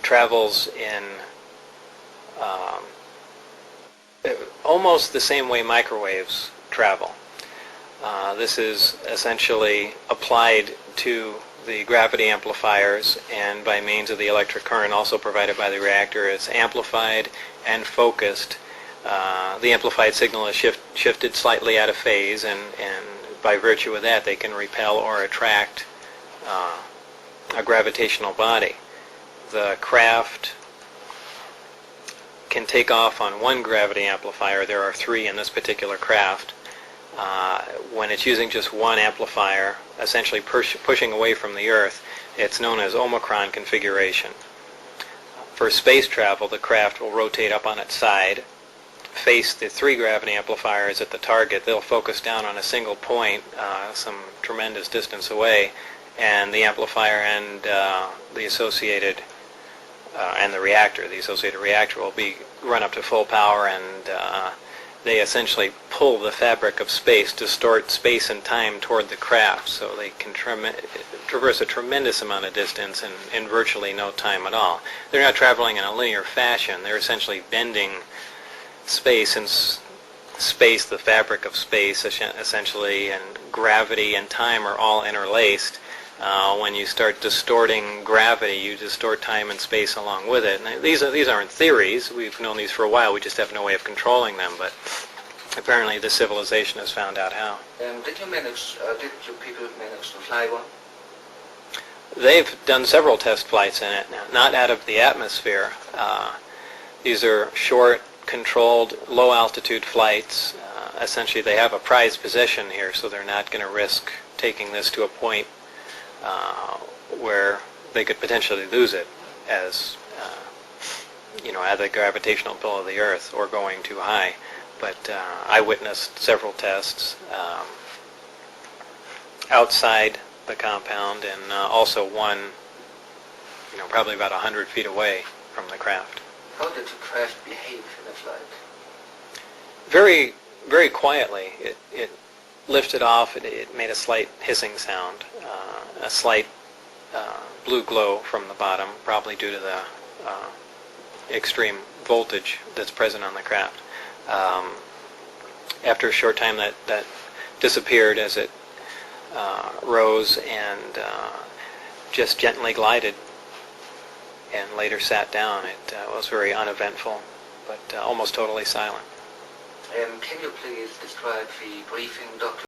travels in um, almost the same way microwaves travel. This is essentially applied to the gravity amplifiers, and by means of the electric current also provided by the reactor, it's amplified and focused. The amplified signal is shifted slightly out of phase, and by virtue of that they can repel or attract a gravitational body. The craft can take off on one gravity amplifier. There are 3 in this particular craft. When it's using just one amplifier, essentially pushing away from the Earth, it's known as Omicron configuration. For space travel, the craft will rotate up on its side, face the 3 gravity amplifiers at the target. They'll focus down on a single point some tremendous distance away, and the amplifier and the associated and the associated reactor will be run up to full power, and they essentially pull the fabric of space, distort space and time toward the craft, so they can traverse a tremendous amount of distance in virtually no time at all. They're not traveling in a linear fashion. They're essentially bending space, and space, the fabric of space essentially, and gravity and time are all interlaced. When you start distorting gravity, you distort time and space along with it. And these aren't theories. We've known these for a while. We just have no way of controlling them. But apparently, this civilization has found out how. Did you people manage to fly one? They've done several test flights in it, not out of the atmosphere. These are short, controlled, low-altitude flights. Essentially, they have a prized possession here, so they're not going to risk taking this to a point where they could potentially lose it as at the gravitational pull of the Earth, or going too high. But I witnessed several tests outside the compound, and also one probably about 100 feet away from the craft. How did the craft behave in the flight? Very, very quietly. It lifted off. It made a slight hissing sound, a slight blue glow from the bottom, probably due to the extreme voltage that's present on the craft. After a short time, that disappeared as it rose and just gently glided, and later sat down. It was very uneventful, but almost totally silent. Can you please describe the briefing document?